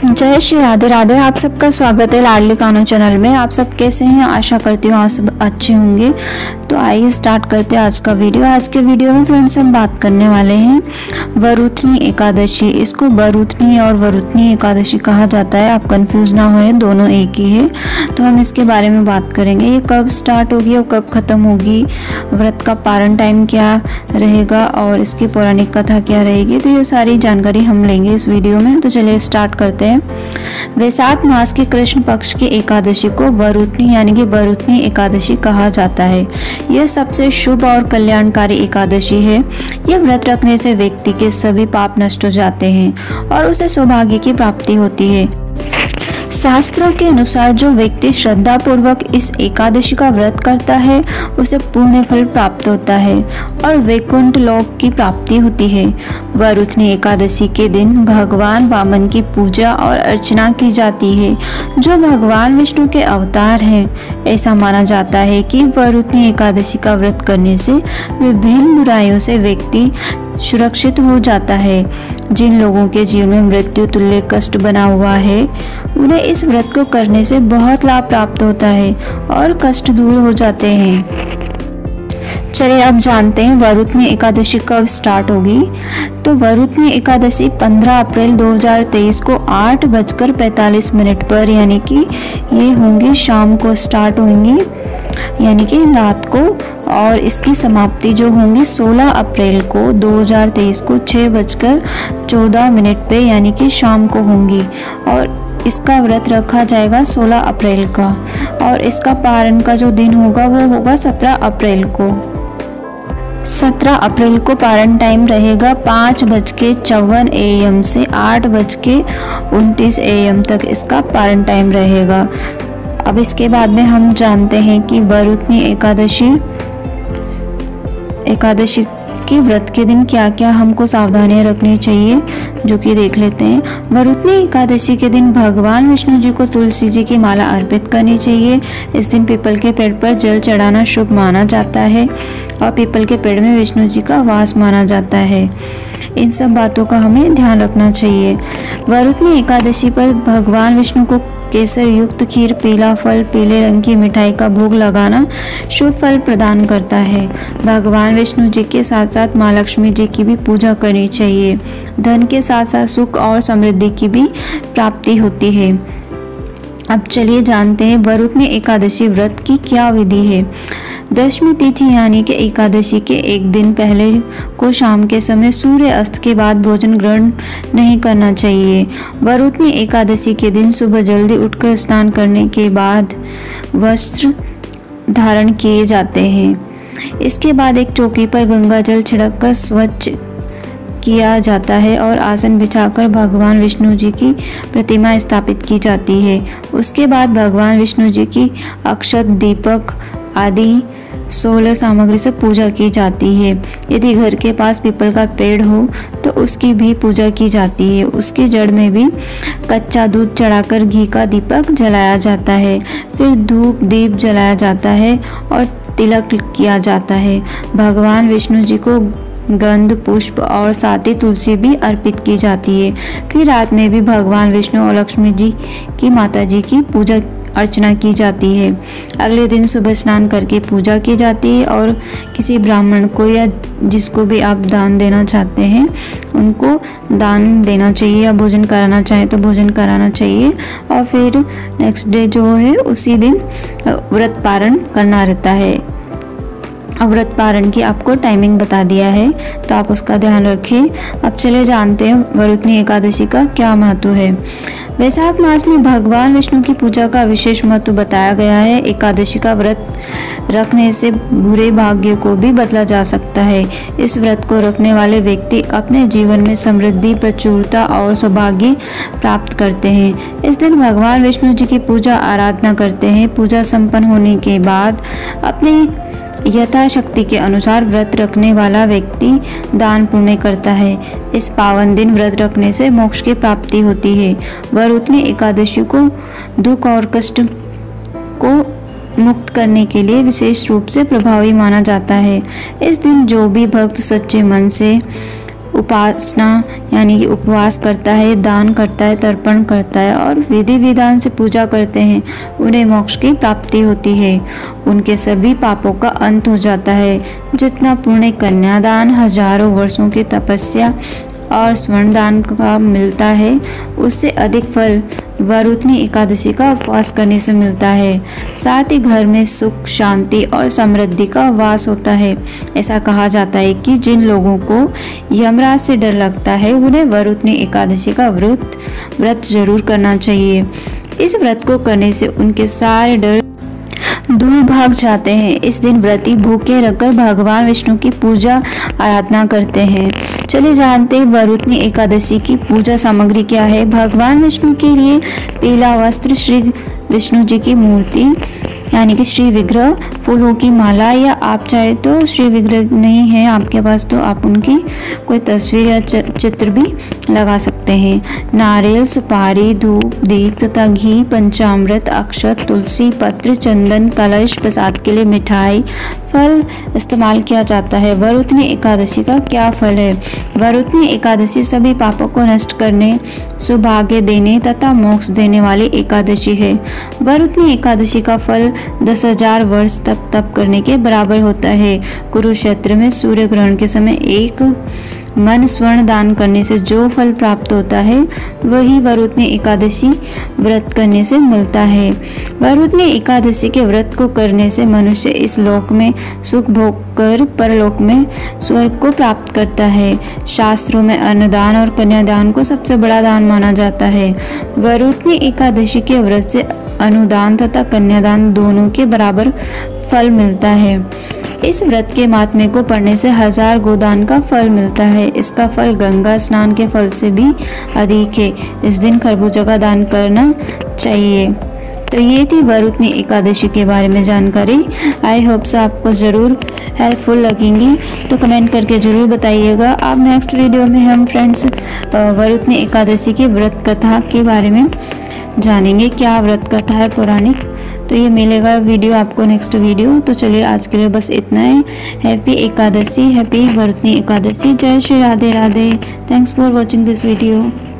जय श्री राधे राधे। आप सबका स्वागत है लाडली कान्हा चैनल में। आप सब कैसे हैं? आशा करती हूँ आप सब अच्छे होंगे। तो आइए स्टार्ट करते हैं आज का वीडियो। आज के वीडियो में फ्रेंड्स हम बात करने वाले हैं वरुथनी एकादशी। इसको वरुथनी और वरुथनी एकादशी कहा जाता है। आप कंफ्यूज ना होए, दोनों एक ही है। तो हम इसके बारे में बात करेंगे। ये कब स्टार्ट होगी और कब ख़त्म होगी, व्रत का पारण टाइम क्या रहेगा और इसकी पौराणिक कथा क्या रहेगी, तो ये सारी जानकारी हम लेंगे इस वीडियो में। तो चलिए स्टार्ट करते हैं। वैशाख मास के कृष्ण पक्ष की एकादशी को वरुथनी यानी कि वरुथनी एकादशी कहा जाता है। यह सबसे शुभ और कल्याणकारी एकादशी है। यह व्रत रखने से व्यक्ति के सभी पाप नष्ट हो जाते हैं और उसे सौभाग्य की प्राप्ति होती है। शास्त्रों के अनुसार जो व्यक्ति श्रद्धा पूर्वक इस एकादशी का व्रत करता है उसे पुण्य फल प्राप्त होता है और वैकुंठ लोक की प्राप्ति होती है। वरुथनी एकादशी के दिन भगवान वामन की पूजा और अर्चना की जाती है, जो भगवान विष्णु के अवतार हैं। ऐसा माना जाता है कि वरुथनी एकादशी का व्रत करने से विभिन्न बुराइयों से व्यक्ति सुरक्षित हो जाता है। जिन लोगों के जीवन में मृत्यु तुल्य कष्ट बना हुआ है उन्हें इस व्रत को करने से बहुत लाभ प्राप्त होता है और कष्ट दूर हो जाते हैं। चलिए अब जानते हैं वरुथनी एकादशी कब स्टार्ट होगी। तो वरुथनी एकादशी 15 अप्रैल 2023 को 8:45 पर यानी कि ये होंगी शाम को स्टार्ट होंगी, यानी कि रात को, और इसकी समाप्ति जो होंगी 16 अप्रैल को 2023 को 6:14 पे यानी कि शाम को होंगी। और इसका व्रत रखा जाएगा 16 अप्रैल का और इसका पारण का जो दिन होगा वो होगा 17 अप्रैल को। 17 अप्रैल को पारण टाइम रहेगा 5:54 AM से 8:29 AM तक इसका पारण टाइम रहेगा। अब इसके बाद में हम जानते हैं कि वरुथनी एकादशी के व्रत के दिन क्या क्या हमको सावधानियां रखनी चाहिए, जो कि देख लेते हैं। वरुथनी एकादशी के दिन भगवान विष्णु जी को तुलसी जी की माला अर्पित करनी चाहिए। इस दिन पीपल के पेड़ पर जल चढ़ाना शुभ माना जाता है और पीपल के पेड़ में विष्णु जी का वास माना जाता है। इन सब बातों का हमें ध्यान रखना चाहिए। वरुथनी एकादशी पर भगवान विष्णु को केसर युक्त खीर, पीला फल, पीले रंग की मिठाई का भोग लगाना शुभ फल प्रदान करता है। भगवान विष्णु जी के साथ साथ माँ लक्ष्मी जी की भी पूजा करनी चाहिए। धन के साथ साथ सुख और समृद्धि की भी प्राप्ति होती है। अब चलिए जानते हैं वरुथनी एकादशी व्रत की क्या विधि है। दशमी तिथि यानी कि एकादशी के एक दिन पहले को शाम के समय सूर्य अस्त के बाद भोजन ग्रहण नहीं करना चाहिए। वरुथनी एकादशी के दिन सुबह जल्दी उठकर स्नान करने के बाद वस्त्र धारण किए जाते हैं। इसके बाद एक चौकी पर गंगा जल छिड़ककर स्वच्छ किया जाता है और आसन बिछाकर भगवान विष्णु जी की प्रतिमा स्थापित की जाती है। उसके बाद भगवान विष्णु जी की अक्षत, दीपक आदि 16 सामग्री से पूजा की जाती है। यदि घर के पास पीपल का पेड़ हो तो उसकी भी पूजा की जाती है। उसकी जड़ में भी कच्चा दूध चढ़ाकर घी का दीपक जलाया जाता है। फिर धूप दीप जलाया जाता है और तिलक किया जाता है। भगवान विष्णु जी को गंध, पुष्प और साथ ही तुलसी भी अर्पित की जाती है। फिर रात में भी भगवान विष्णु और लक्ष्मी जी की माता जी की पूजा अर्चना की जाती है। अगले दिन सुबह स्नान करके पूजा की जाती है और किसी ब्राह्मण को या जिसको भी आप दान देना चाहते हैं उनको दान देना चाहिए, या भोजन कराना चाहें तो भोजन कराना चाहिए। और फिर नेक्स्ट डे जो है उसी दिन व्रत पारण करना रहता है। व्रत पारण की आपको टाइमिंग बता दिया है तो आप उसका ध्यान रखें। अब चले जानते हैं वरुथनी एकादशी का क्या महत्व है। वैशाख मास में भगवान विष्णु की पूजा का विशेष महत्व बताया गया है। एकादशी का व्रत रखने से बुरे भाग्य को भी बदला जा सकता है। इस व्रत को रखने वाले व्यक्ति अपने जीवन में समृद्धि, प्रचुरता और सौभाग्य प्राप्त करते हैं। इस दिन भगवान विष्णु जी की पूजा आराधना करते हैं। पूजा संपन्न होने के बाद अपने यथाशक्ति के अनुसार व्रत रखने वाला व्यक्ति दान पुण्य करता है। इस पावन दिन व्रत रखने से मोक्ष की प्राप्ति होती है। वरुथनी एकादशी को दुख और कष्ट को मुक्त करने के लिए विशेष रूप से प्रभावी माना जाता है। इस दिन जो भी भक्त सच्चे मन से उपासना यानी कि उपवास करता है, दान करता है, तर्पण करता है और विधि विधान से पूजा करते हैं, उन्हें मोक्ष की प्राप्ति होती है। उनके सभी पापों का अंत हो जाता है। जितना पुण्य कन्यादान, हजारों वर्षों की तपस्या और स्वर्ण दान का मिलता है, उससे अधिक फल वरुथनी एकादशी का उपवास करने से मिलता है। साथ ही घर में सुख, शांति और समृद्धि का वास होता है। ऐसा कहा जाता है कि जिन लोगों को यमराज से डर लगता है, उन्हें वरुथनी एकादशी का व्रत जरूर करना चाहिए। इस व्रत को करने से उनके सारे डर दूर भाग जाते हैं। इस दिन व्रती भूखे रखकर भगवान विष्णु की पूजा आराधना करते हैं। चलिए जानते हैं वरुथनी एकादशी की पूजा सामग्री क्या है। भगवान विष्णु के लिए पीला वस्त्र, श्री विष्णु जी की मूर्ति यानी कि श्री विग्रह, फूलों की माला, या आप चाहे तो श्री विग्रह नहीं है आपके पास तो आप उनकी कोई तस्वीर या चित्र भी लगा सकते हैं। नारियल, सुपारी, धूप, दीप तथा घी, पंचामृत, अक्षत, तुलसी पत्र, चंदन, कलश, प्रसाद के लिए मिठाई, फल इस्तेमाल किया जाता है। वरुथनी एकादशी का क्या फल है? वरुथनी एकादशी सभी पापों को नष्ट करने, सौभाग्य देने तथा मोक्ष देने वाली एकादशी है। वरुथनी एकादशी का फल 10,000 वर्ष तक तप करने के बराबर होता है। कुरुक्षेत्र में सूर्य ग्रहण के समय एक मन स्वर्ण दान करने से जो फल प्राप्त होता है, वही वरुथनी एकादशी व्रत करने से मिलता है। वरुथनी एकादशी के व्रत को करने से मनुष्य इस लोक में सुख भोग कर परलोक में स्वर्ग को प्राप्त करता है। शास्त्रों में अन्नदान और कन्यादान को सबसे बड़ा दान माना जाता है। वरुथनी एकादशी के व्रत से अनुदान तथा कन्यादान दोनों के बराबर फल मिलता है। इस व्रत के महात्म्य को पढ़ने से 1000 गोदान का फल मिलता है। इसका फल गंगा स्नान के फल से भी अधिक है। इस दिन खरबूजा का दान करना चाहिए। तो ये थी वरुथनी एकादशी के बारे में जानकारी। आई होप सो आपको ज़रूर हेल्पफुल लगेंगी, तो कमेंट करके ज़रूर बताइएगा। अब नेक्स्ट वीडियो में हम फ्रेंड्स वरुथनी एकादशी की व्रत कथा के बारे में जानेंगे, क्या व्रत कथा है पौराणिक। तो ये मिलेगा वीडियो आपको नेक्स्ट वीडियो। तो चलिए आज के लिए बस इतना ही। Happy Ekadashi, happy Varuthini Ekadashi. जय Shri Radhe Radhe. Thanks for watching this video.